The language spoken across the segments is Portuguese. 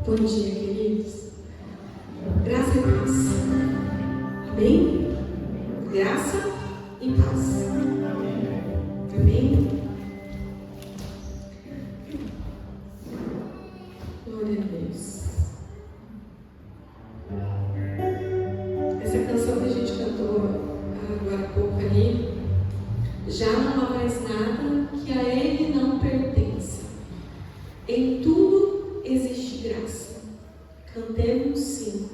Bom dia, queridos. Graça e paz. Amém? Graça e paz. Amém? Glória a Deus. Essa canção que a gente cantou agora há pouco ali, já não há mais nada que a Ele não pertença. Em tudo existe graça. Cantemos sim.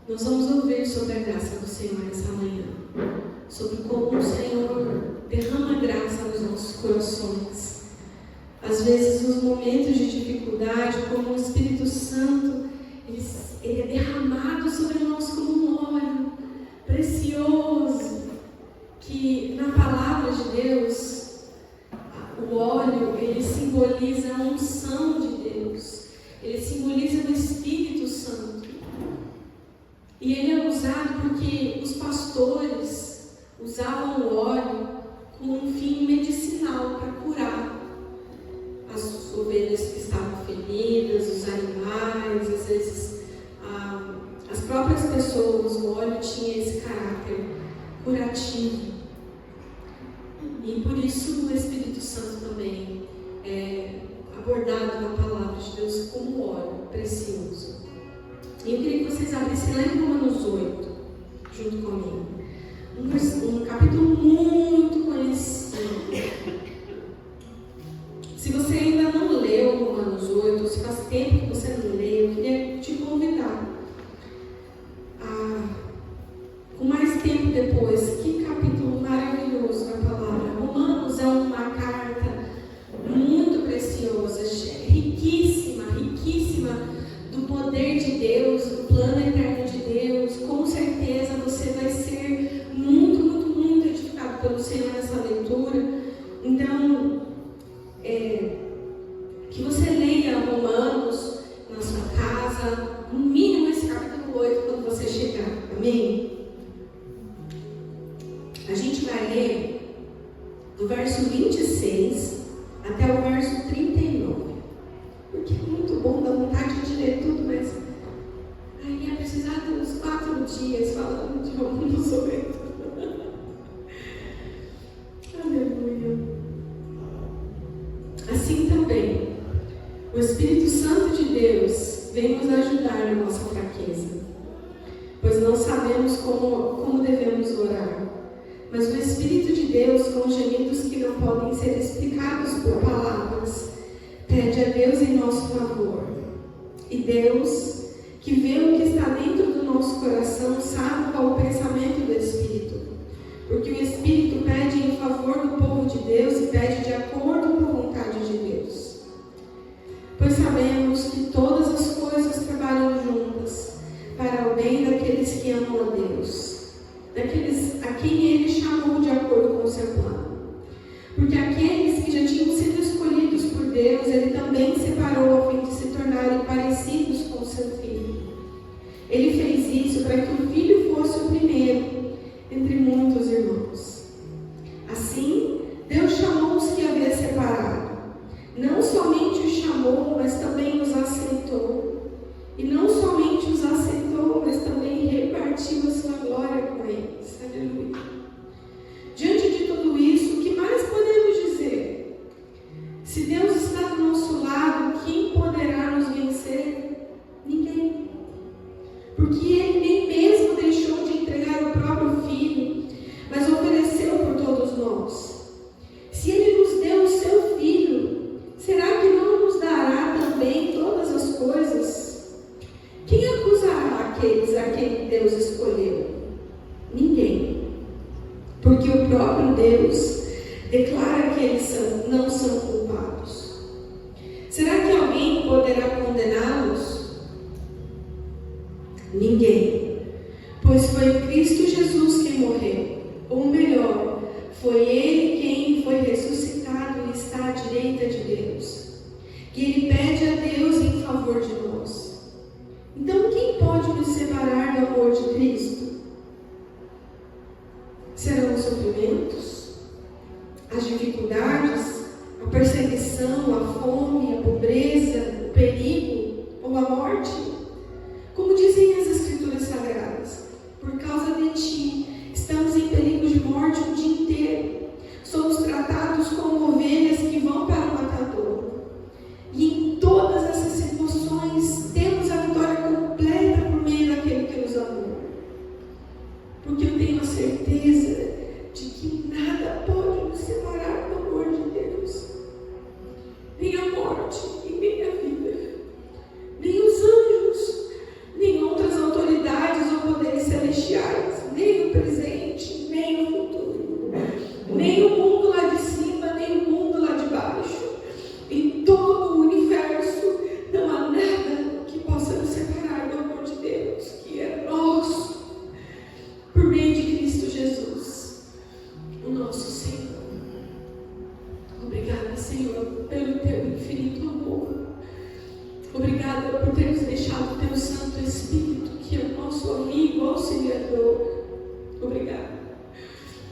Nós vamos ouvir sobre a graça do Senhor essa manhã. Sobre como o Senhor derrama graça nos nossos corações. Às vezes, nos momentos de dificuldade, como o Espírito Santo, ele é derramado sobre nós como um óleo precioso, que na palavra de Deus, o óleo, ele simboliza a unção de Deus, ele simboliza o Espírito Santo. E ele é usado porque os pastores usavam o óleo com um fim medicinal para curar as ovelhas que estavam feridas, os animais, às vezes as próprias pessoas. O óleo tinha esse caráter curativo. E por isso o Espírito Santo também é abordado na palavra de Deus como óleo precioso. E eu queria que vocês abrissem lá em Romanos 8, junto comigo. Um capítulo muito conhecido. Se você ainda não leu Romanos 8, se faz tempo que você não leu, eu queria te convidar com mais tempo depois. Que capítulo maravilhoso na palavra. Romanos é uma carta muito preciosa, riquíssima, riquíssima do poder de Deus, do plano eterno de Deus. Com certeza você vai ser muito, muito, muito edificado pelo Senhor nessa leitura. Então, que você leia Romanos na sua casa, no mínimo esse capítulo 8 quando você chegar. Amém? A gente vai ler do verso 26 até o verso 39. Porque é muito bom, dá vontade de ler tudo, mas aí ia precisar de uns 4 dias falando de Romanos 8. Aleluia. Assim também, o Espírito Santo de Deus vem nos ajudar na nossa fraqueza, pois não sabemos como devemos orar. Mas o Espírito de Deus, com gemidos que não podem ser explicados por palavras, pede a Deus em nosso favor. E Deus, que vê o que está dentro do nosso coração, sabe qual o pensamento do Espírito. Porque o Espírito pede em favor do povo de Deus e pede de acordo com a vontade de Deus. Pois sabemos que todas as coisas trabalham juntas para o bem daqueles que amam a Deus, daqueles a quem Ele chamou de acordo com o seu plano. Porque aqueles que já tinham sido escolhidos por Deus, Ele também separou a fim de se tornarem parecidos com o seu Filho. Ele fez isso para que o Filho fosse o primeiro entre muitos irmãos. Assim, Deus chamou os que havia separado. Não somente os chamou, mas também os aceitou. E não somente os aceitou, mas também repartiu a sua glória com eles. Aleluia. Diante de tudo isso, o que mais podemos dizer? Se Deus está do nosso lado, quem poderá nos vencer? Ninguém. Porque Ele nem mesmo deixou de entregar o próprio Filho, mas ofereceu por todos nós. Se Ele nos deu o seu Filho, será que não nos dará também todas as coisas? Quem acusará aqueles a quem Deus escolheu? Ninguém. Porque o próprio Deus declara que eles não são culpados. Será que alguém poderá condená-los? Ninguém. Pois foi Cristo Jesus quem morreu. Ou melhor, foi Ele quem foi ressuscitado e está à direita de Deus. Que Ele pede a Deus em favor de nós. Então quem pode nos separar do amor de Cristo? Serão os sofrimentos, as dificuldades, a perseguição, a fome, a pobreza? nem a morte e nem a vida, nem os anjos, nem outras autoridades ou poderes celestiais, nem o presente, nem o futuro, nem o mundo lá de cima, nem o mundo lá de baixo. Em todo o universo não há nada que possa nos separar do amor de Deus, que é nosso, por meio de Cristo Jesus, o nosso Senhor. Obrigada, Senhor, pelo Teu infinito amor. Obrigada por ter nos deixado o Teu Santo Espírito, que é o nosso amigo, auxiliador. Obrigada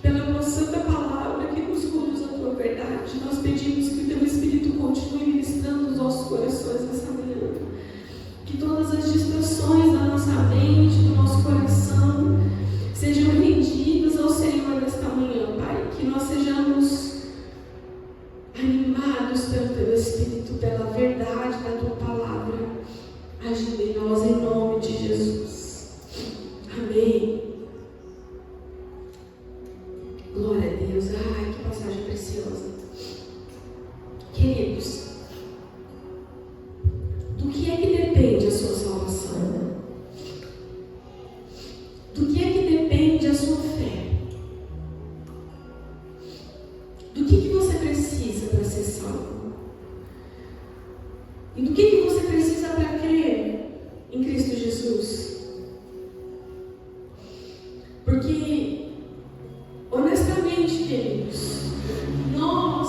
pela Tua Santa Palavra que nos conduz à Tua verdade. Nós pedimos que o Teu Espírito continue ministrando os nossos corações nessa manhã. Que todas as distrações da nossa mente, do nosso coração, sejam rendidas ao Senhor nesta manhã, Pai. Que nós sejamos animados pelo Teu Espírito, pela verdade da Tua Palavra, agindo em nós, em nome de Jesus. Amém. Glória a Deus. Ai, que passagem preciosa. Queridos, do que é que depende a sua salvação? Do que é que depende a sua fé? Do que você precisa para ser salvo? E do que você precisa para crer em Cristo Jesus? Porque, honestamente, queridos, nós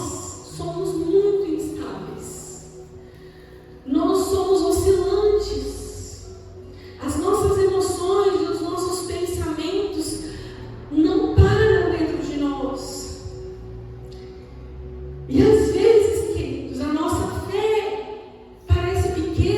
somos muito instáveis. Nós somos oscilantes. As nossas emoções e os nossos pensamentos não param dentro de nós. E às vezes, queridos, a nossa fé parece pequena.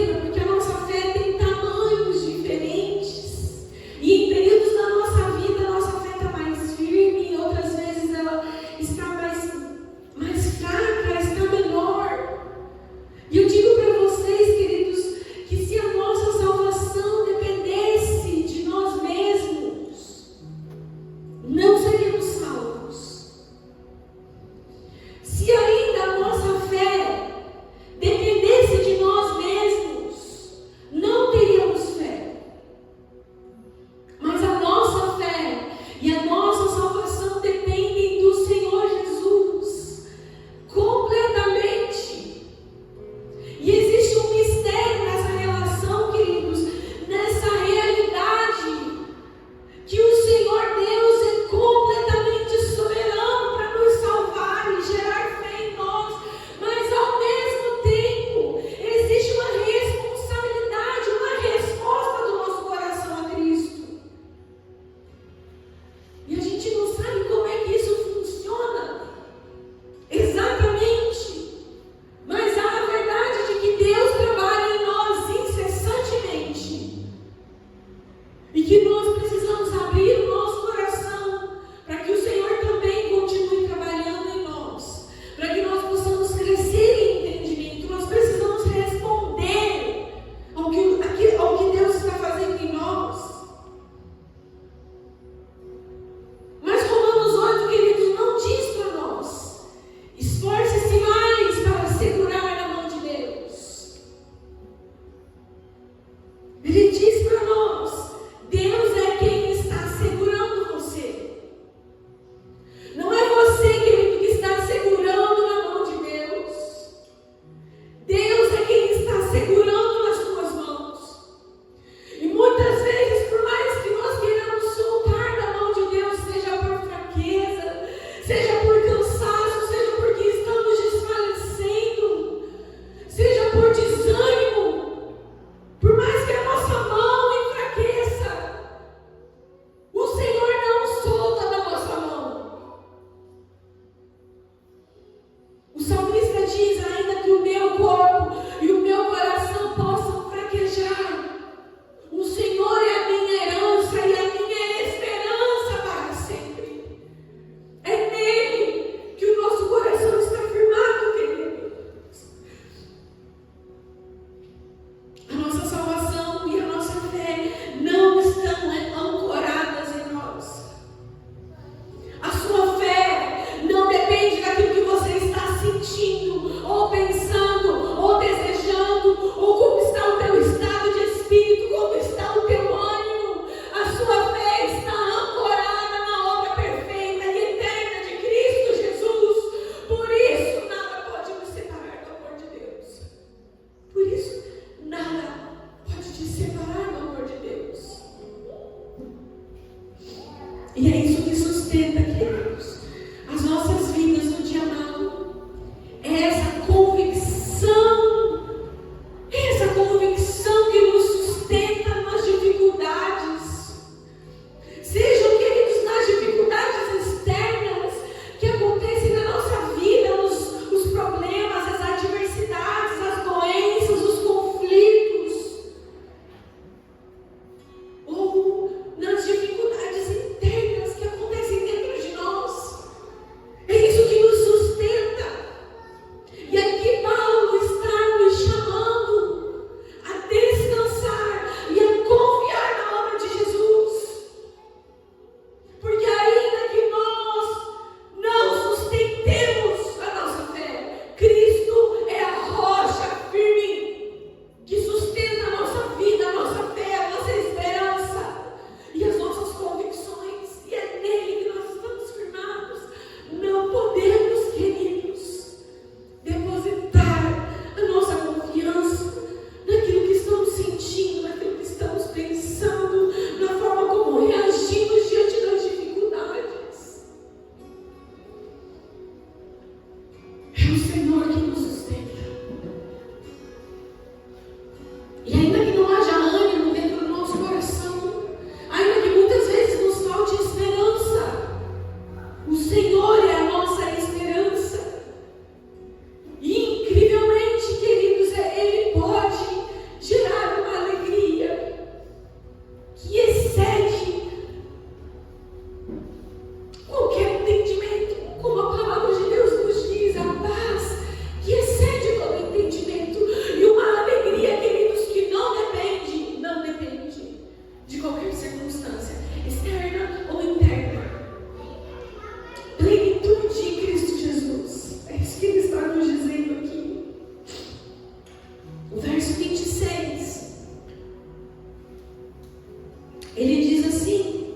assim,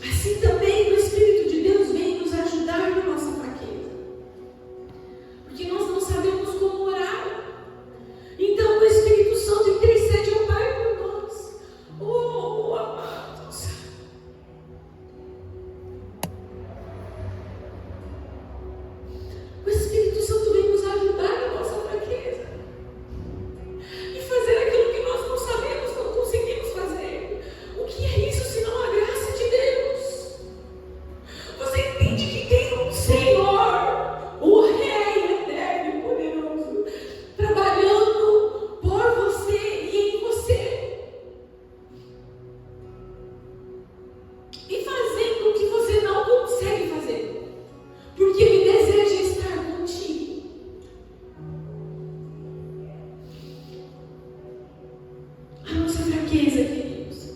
assim também o Espírito de Deus vem nos ajudar na nossa fraqueza. Porque nós não sabemos como orar. Então o Espírito Santo intercede ao Pai por nós. Oh, amados. O Espírito Santo vem nos ajudar na nossa fraqueza. E fazer aquilo que nós não sabemos, não conseguimos fazer. O que é isso senão a graça de Deus? Você entende que tem um Senhor, o Rei eterno e poderoso, trabalhando por você e em você. E fazendo o que você não consegue fazer. Porque Ele deseja estar contigo. A nossa fraqueza, queridos.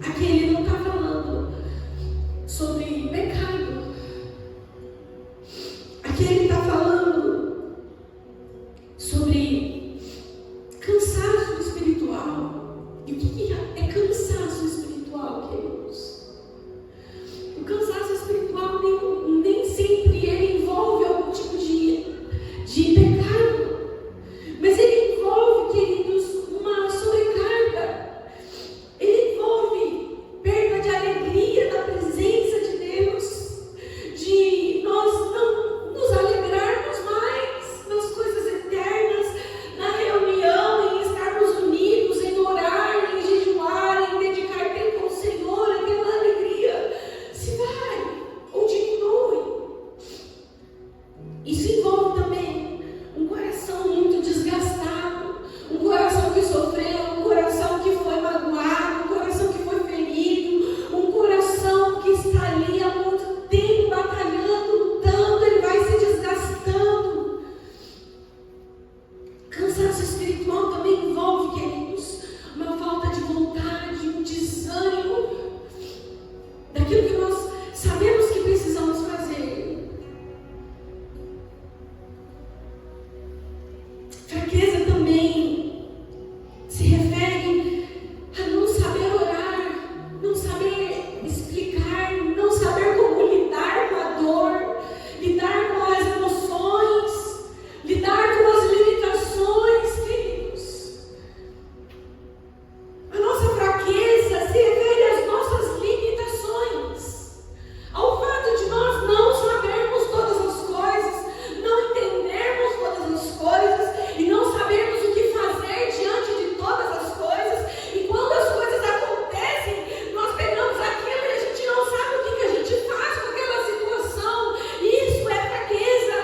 Aqui Ele não está falando sobre pecado. Aqui Ele está falando sobre cansaço espiritual. E o que é cansaço espiritual, queridos? O cansaço espiritual nem sempre ele envolve algum tipo de pecado. Mas ele envolve, queridos, uma sobrecarga. Ele envolve perda de alegria da presença de Deus, de nós não nos alegrarmos mais nas coisas eternas, na reunião, em estarmos unidos, em orar, em jejuar, em dedicar tempo ao Senhor. Aquela alegria se vai ou diminui. Isso envolve também um coração muito desgastado, um coração que sofreu, um coração que foi magoado, um coração que foi ferido, um coração que está ali há muito tempo batalhando, lutando, ele vai se desgastando. Cansaço espiritual também envolve, queridos, uma falta de vontade, um desânimo daquilo que nós sabemos que precisamos fazer. Fraqueza também se refere a não saber orar, não saber explicar, não saber como lidar com a dor, lidar com as emoções, lidar com as limitações, queridos. A nossa fraqueza se refere às nossas limitações, ao fato de nós não sabermos todas as coisas, não entendermos todas as coisas e não sabermos o que fazer diante de todas as coisas. E quando as coisas acontecem, nós pegamos aquilo e a gente não sabe o que a gente faz com aquela situação. Isso é fraqueza.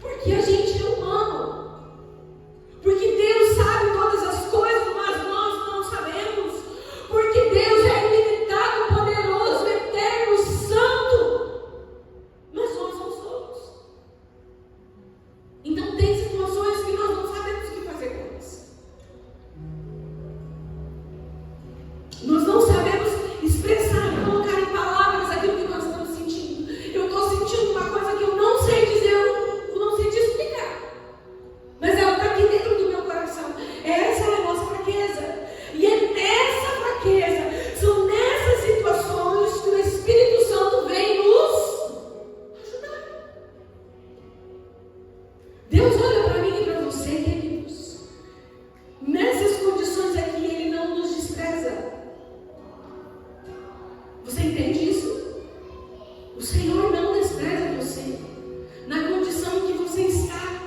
Porque a gente é humano. Porque Deus sabe todas as coisas, mas nós não sabemos. Porque Deus é ilimitado, poderoso, eterno, santo. Mas nós não somos. Então tem situações que nós não sabemos o que fazer com elas. Nós não sabemos expressar, colocar em palavras aquilo que nós estamos sentindo. Eu estou sentindo uma coisa que eu não sei dizer, eu não sei te explicar. Mas ela está aqui dentro do meu coração. Essa é a nossa fraqueza. E é nessa fraqueza, são nessas situações que o Espírito Santo vem nos ajudar. Deus olha para mim e para você, queridos. Nessas condições aqui, Ele não nos despreza. Você entende isso? O Senhor não despreza você. Na condição em que você está,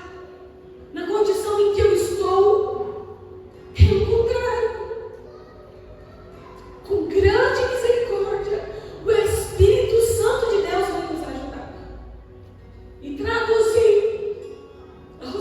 na condição em que eu estou, pelo contrário, com grande misericórdia, o Espírito Santo de Deus vai nos ajudar e traduzir ao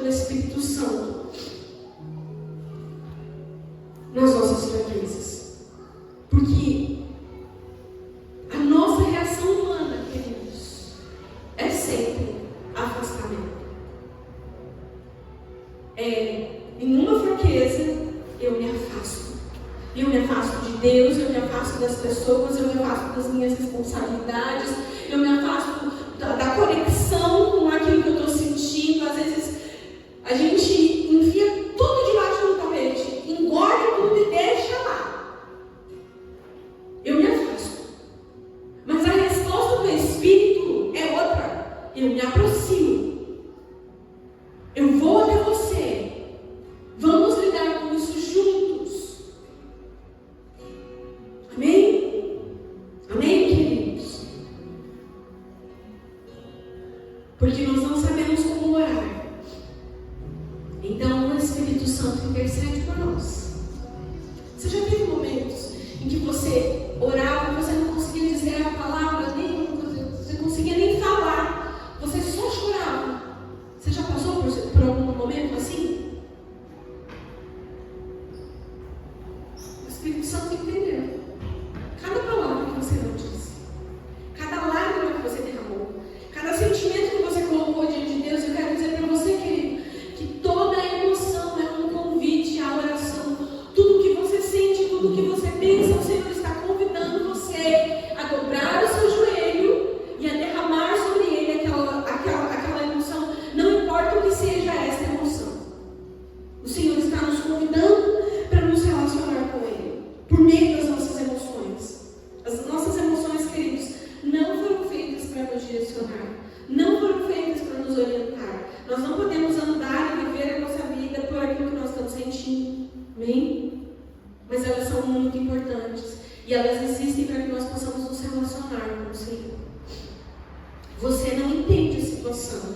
do Espírito Santo nas nossas fraquezas. Porque a nossa reação humana, queridos, é sempre afastamento. Em uma fraqueza, eu me afasto. Eu me afasto de Deus, eu me afasto das pessoas, eu me afasto das minhas responsabilidades, eu me afasto da conexão com aquilo que eu estou sentindo. Às vezes, a gente enfia tudo debaixo do tapete, engorda tudo e deixa lá. Eu me afasto. Mas a resposta do Espírito é outra. Eu me aproximo. Eu vou até você. Vamos lidar com isso juntos. Amém? Amém, queridos? Porque nós não sabemos como orar. Então o Espírito Santo intercede por nós. Você já teve momentos em que você orava e você não conseguia dizer a palavra nenhuma, você não conseguia nem falar, você só chorava? Você já passou por algum momento assim? O Espírito Santo entendeu. Cada palavra que você não disse, cada lágrima que você derramou, cada sentimento que você colocou diante de Deus, eu quero dizer para você, querido, que toda emoção é um convite à oração. Tudo que você sente, tudo que você pensa, o Senhor está convidando você a dobrar o seu joelho e a derramar sobre ele aquela emoção, não importa o que seja essa emoção. O Senhor está nos convidando para nos relacionar com Ele, por meio das nossas emoções. As nossas emoções, queridos, não foram feitas para nos direcionar, não foram feitas para nos orientar. Nós não podemos andar e viver a nossa vida por aquilo que nós estamos sentindo. Amém? Mas elas são muito importantes e elas existem para que nós possamos nos relacionar com o Senhor. Você não entende a situação,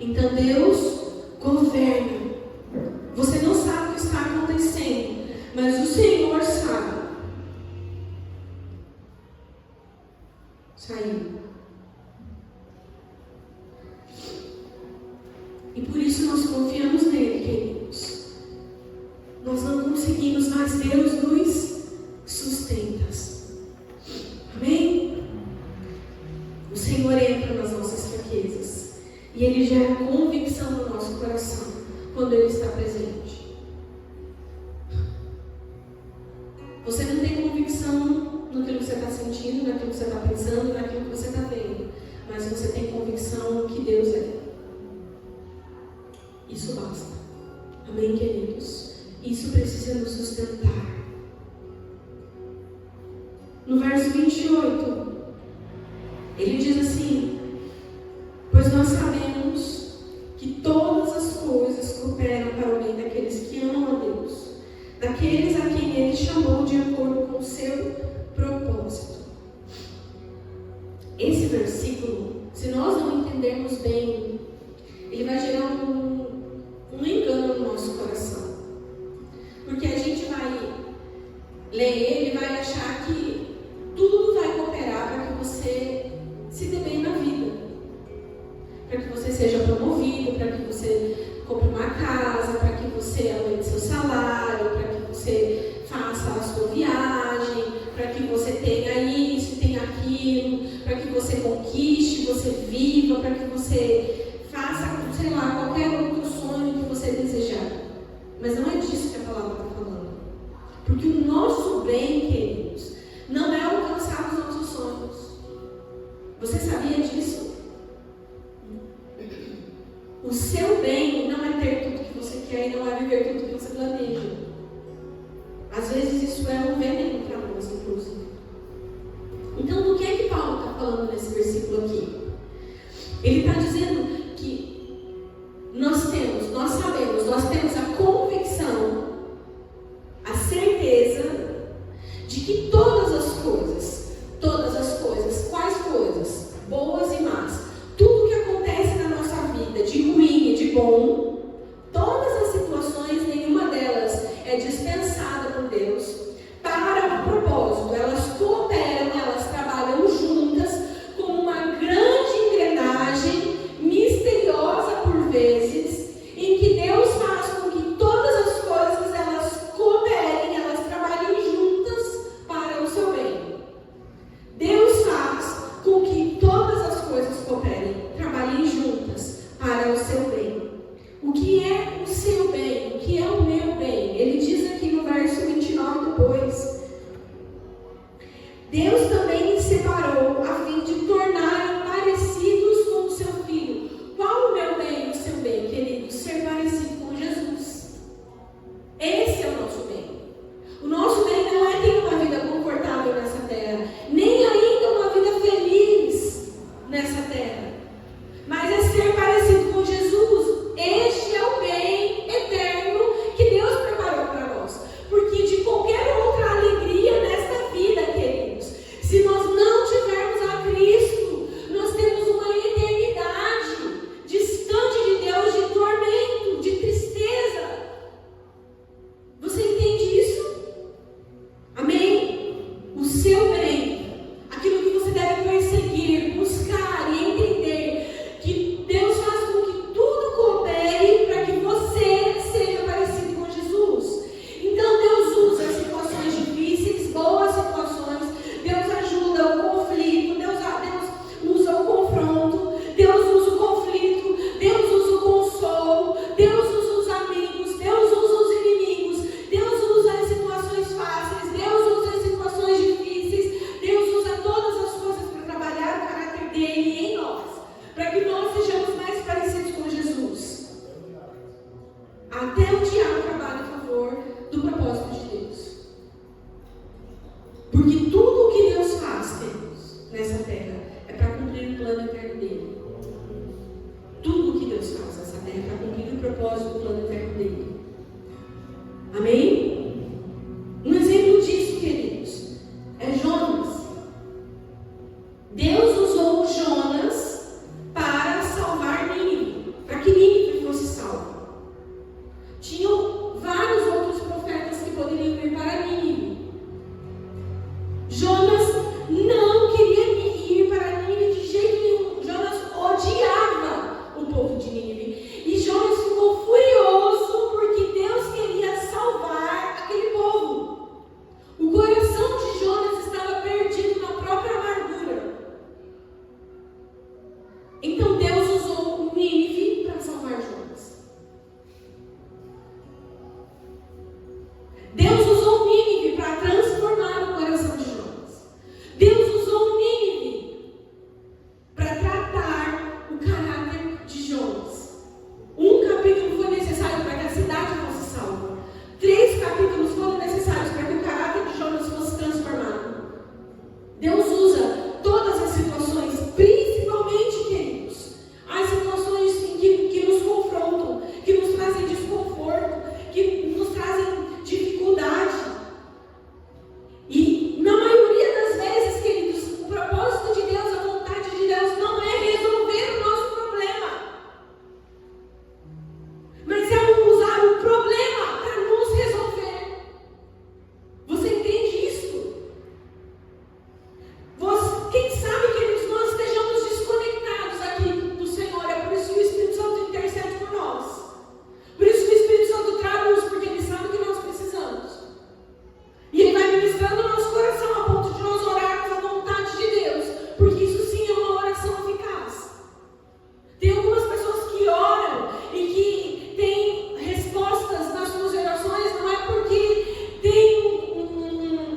então Deus governa. Você não sabe o que está acontecendo, mas o Senhor sabe. Saiu. E por isso nós confiamos nele, queridos. Nós não conseguimos, mas Deus nos sustenta. Amém? O Senhor entra nas nossas fraquezas e Ele gera convicção no nosso coração quando Ele está presente. Você não tem convicção naquilo que você está sentindo, naquilo que você está pensando, naquilo que você está vendo, mas você tem convicção que Deus é. Isso basta. Amém, queridos? Isso precisa nos sustentar. No verso 28, ele diz assim: pois nós sabemos que todas as coisas cooperam para o bem daqueles que amam a Deus, daqueles a quem Ele chamou de acordo com o seu propósito. Esse versículo, se nós não entendermos bem, ele vai gerar um engano no nosso coração. Porque a gente vai ler ele e vai achar que tudo vai cooperar para que você se dê bem na vida, para que você seja promovido, para que você compre uma casa, para que você aumente seu salário, para que você faça a sua viagem, para que você tenha isso, tenha aquilo, para que você conquiste, você viva, para que você faça, sei lá, qualquer outro sonho que você desejar. Mas não é disso que a palavra está falando. Porque o nosso bem, queridos, não é alcançar os nossos sonhos. Você sabia disso? O seu bem não é ter tudo que você quer e não é viver tudo que você planeja. Às vezes isso é um veneno para nós, inclusive. Então, do que é que Paulo está falando nesse versículo aqui? Ele está dizendo que nós sabemos, nós temos a convicção, a certeza de que todas as coisas, quais coisas? Boas e más. Tudo que acontece na nossa vida, de ruim e de bom, todas as situações, nenhuma delas é dispensada por Deus para o propósito. Elas cooperam, elas trabalham juntas como uma grande engrenagem misteriosa por vezes, em que Nínive para salvar Jonas. Deus usou Nínive para transformar o coração de Jonas. Deus usou Nínive para tratar o caráter de Jonas. Um capítulo foi necessário para que a cidade fosse salva. 3 capítulos foram necessários para que o caráter de Jonas fosse transformado. Deus usa todas as situações, principalmente, queridos, as situações que nos confrontam, que nos trazem desconforto, que nos trazem dificuldade. E na maioria das vezes, queridos, o propósito de Deus, a vontade de Deus não é resolver o nosso problema, mas é usar o problema para nos resolver. Você entende isso? Quem sabe, queridos, nós estejamos desconectados aqui do Senhor. É por isso que o Espírito Santo intercede por nós. Por isso que o Espírito Santo trata-nos, porque Ele sabe o que nós precisamos. E Ele vai ministrando o nosso coração a ponto de nós orarmos a vontade de Deus, porque isso sim é uma oração eficaz. Tem algumas pessoas que oram e que têm respostas nas suas orações, não é porque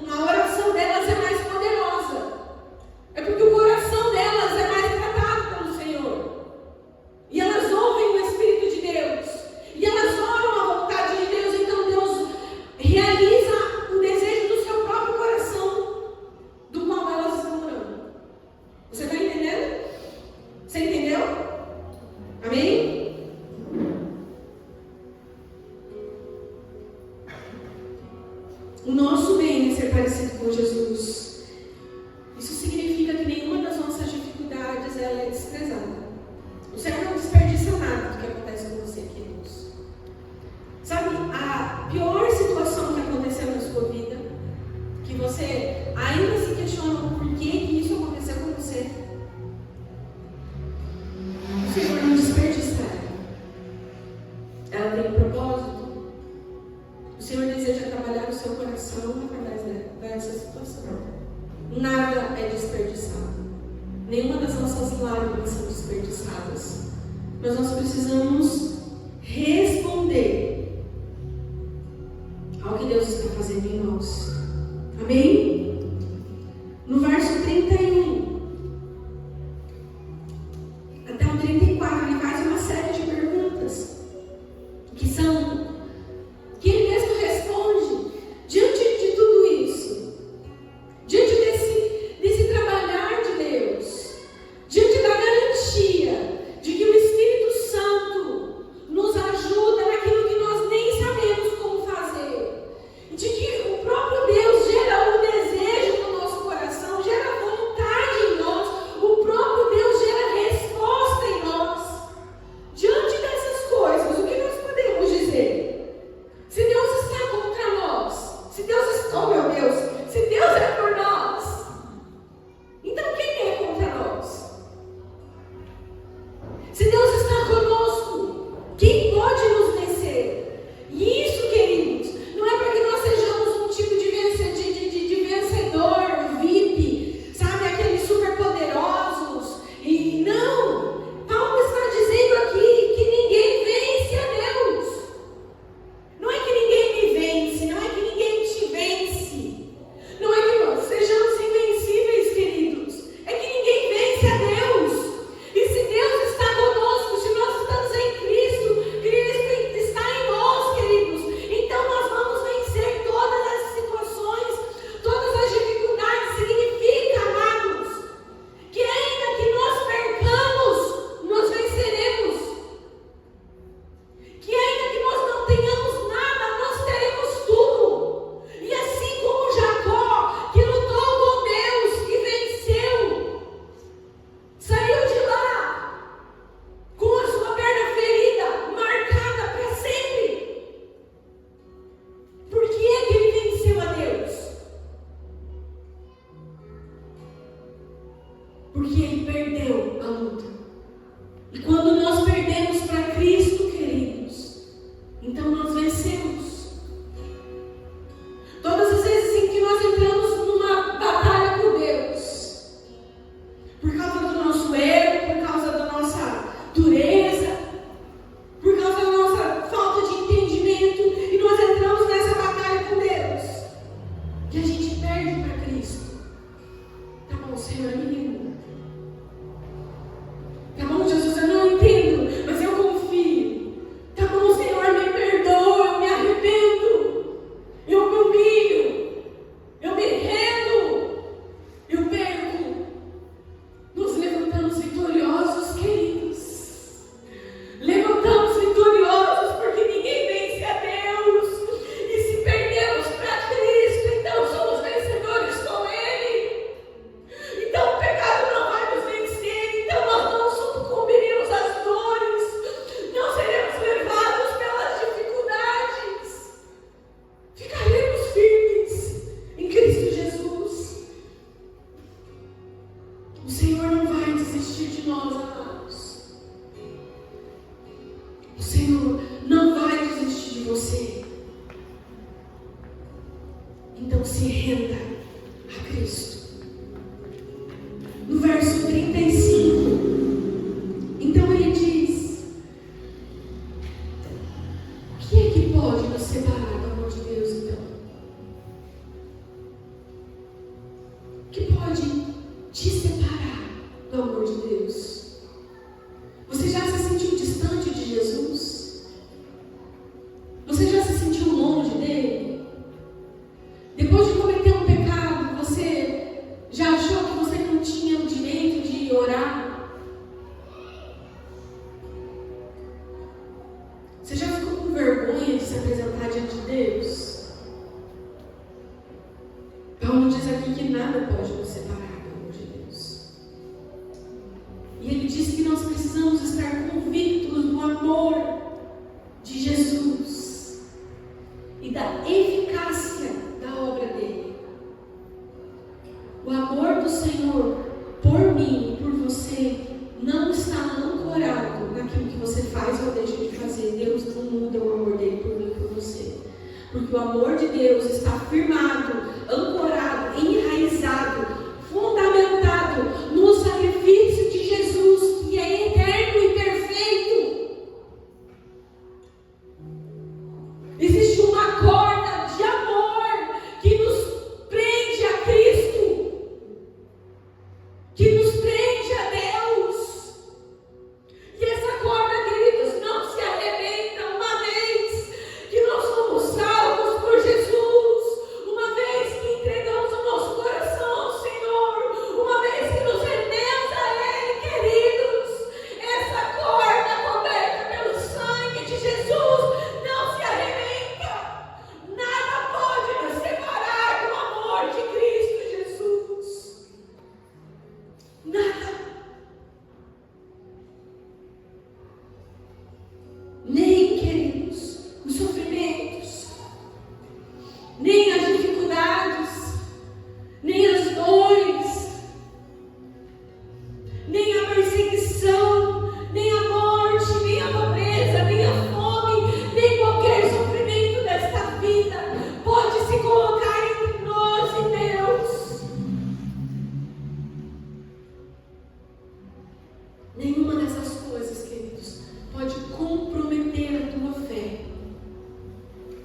a oração delas é mais poderosa, é porque o coração delas é mais tratado pelo Senhor. E elas ouvem o Espírito de Deus, e elas oram a vontade de Deus, então Deus realiza o desejo do seu próprio coração, do qual elas estão orando. Você está entendendo? Você entendeu? Amém? O nosso bem é ser parecido com Jesus. Isso significa que nenhuma das nossas dificuldades ela é desprezada. O Senhor não desperdiça nada do que acontece com você, queridos. Sabe, a pior situação que aconteceu na sua vida, que você ainda se questiona por que isso aconteceu com você, o Senhor não desperdiça ela. Ela tem um propósito. O Senhor deseja trabalhar o seu coração através dessa situação. Nada é desperdiçado. Nenhuma das nossas lágrimas são desperdiçadas. Mas nós precisamos responder ao que Deus está fazendo em nós. Amém? No verso 31 até o 34, ele faz uma série de perguntas que ele mesmo responde. Diante de tudo isso, diante desse trabalhar de Deus, diante da garantia de que o Espírito Santo nos ajuda naquilo que nós nem sabemos como fazer, de que o próprio Deus gera o desejo no nosso coração, gera vontade em nós, o próprio Deus gera resposta em nós. Diante dessas coisas, o que nós podemos dizer? Se Deus está contra nós, se Deus está, oh meu Deus, se Deus é por nós, então quem é contra nós? Se Deus está conosco, quem pode nos vencer? E isso, queridos, não é para que nós sejamos um tipo de vencedor, VIP, sabe, aqueles super poderosos. E não, Paulo está dizendo aqui que ninguém vence a Deus. Não é que ninguém me vence, não é que ninguém te vence. Não é que nós sejamos invencíveis, queridos. É que ninguém vence a Deus. E se Deus está conosco, se nós estamos em Cristo, Cristo está em nós, queridos. Então nós vamos vencer todas as situações, todas as dificuldades. Significa, amados, que ainda que nós percamos, nós venceremos. Que ainda que nós não tenhamos nada, nós teremos tudo. E assim como Jacó, que lutou com Deus e venceu, saiu de lá com a sua perna ferida, marcada para sempre. Por que é que ele venceu a Deus? Porque ele perdeu a luta. E quando nós perdemos para Cristo, queridos, então nós vencemos. Todas as vezes em que nós entramos numa batalha com Deus, por causa do nosso erro, por causa da nossa dureza, se renda a Cristo. No verso 35, então ele diz: o que é que pode nos separar do amor de Deus, então? O que pode te separar do amor de Deus? Você já se sentiu distante de Jesus? Você já se sentiu longe dele? Depois de cometer um pecado, você já achou que você não tinha o direito de orar? Você já ficou com vergonha de se apresentar diante de Deus? Paulo diz aqui que nada pode nos separar do amor de Deus. E ele diz que nós precisamos estar convictos do amor de Jesus e da eficácia da obra dele. O amor do Senhor por mim e por você não está ancorado naquilo que você faz ou deixa de fazer. Deus não muda o amor dele por mim e por você. Porque o amor de Deus está firmado, ancorado, enraizado, fundamentado no sacrifício de Jesus, que é eterno e perfeito. Existe uma corda de amor que nos prende a Cristo, que nos prende a Deus. E essa corda, queridos, não se arrebenta uma vez que nós somos salvos por Jesus, uma vez que entregamos o nosso coração ao Senhor, uma vez que nos rendemos a Ele, queridos. Essa corda coberta pelo sangue de Jesus não se arrebenta. Nada pode nos separar do amor de Cristo Jesus. Nada. Nem, queridos, os sofrimentos, nem as dificuldades, nem as dores, nem a perseguição, nem a morte, nem a pobreza, nem a fome, nem qualquer sofrimento desta vida pode se colocar entre nós e Deus. Nenhuma dessas coisas, queridos, pode comprometer a tua fé.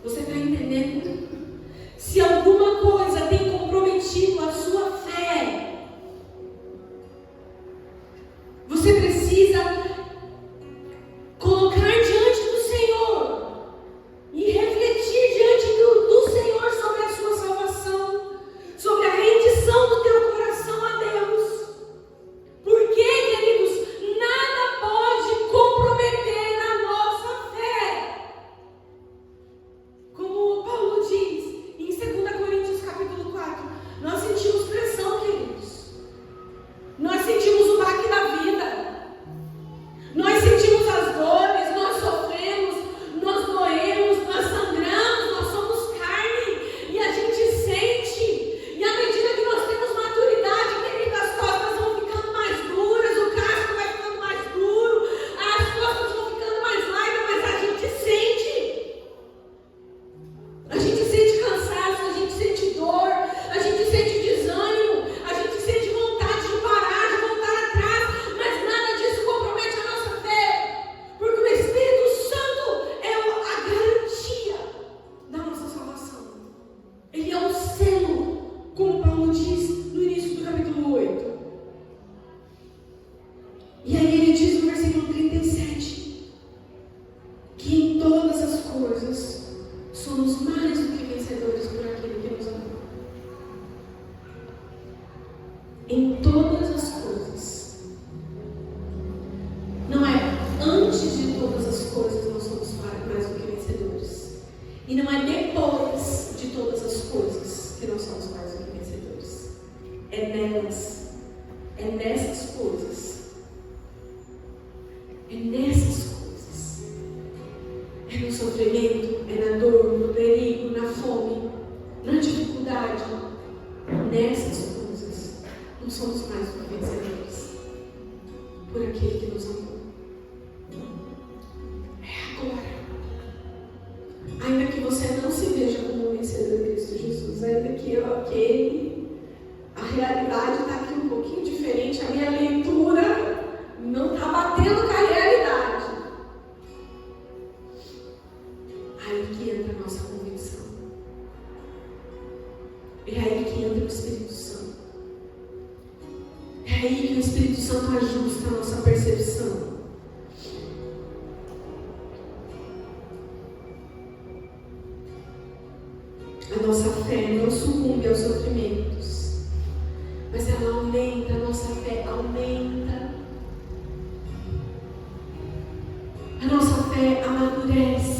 Você está entendendo? Se alguma coisa tem comprometido a sua fé, você precisa colocar diante do Senhor e refletir diante do Senhor sobre a sua salvação, sobre a rendição do teu coração a Deus. Porque, queridos, nada pode comprometer a nossa fé. Como Paulo diz em 2 Coríntios capítulo 4, nós sentimos pressão, queridos. Nós sentimos o baque da vida. Nós sentimos as dores, nós sofremos, nós doemos, nós sangramos, nós somos carne. E a gente sente. E à medida que nós temos maturidade, querido, as costas vão ficando mais duras, o casco vai ficando mais duro, as costas vão ficando mais largas, mas a gente sente. A gente sente cansaço, a gente sente dor, a gente sente desânimo, a gente sente vontade de parar, de voltar atrás, mas nada disso compromete a nossa fé, porque o Espírito Santo é a garantia da nossa salvação. Ele é o selo, como Paulo diz no início do capítulo 8. E aí ele diz no versículo 37, que em todas as coisas somos mais do que vencedores por aquele que nos amou. Em todas as coisas. Não é antes de todas as coisas nós somos mais do que vencedores. E não é depois de todas as coisas que nós somos mais do que vencedores. É nelas. É nessas coisas. É nessas coisas. É no sofrimento, é na dor, no perigo, na fome, na dificuldade. Nessas coisas, nós somos mais do que vencedores por aquele que nos amou. É agora. Ainda que você não se veja como um vencedor em Cristo Jesus, ainda que a nossa fé não sucumbe aos sofrimentos, mas ela aumenta, a nossa fé aumenta. A nossa fé amadurece.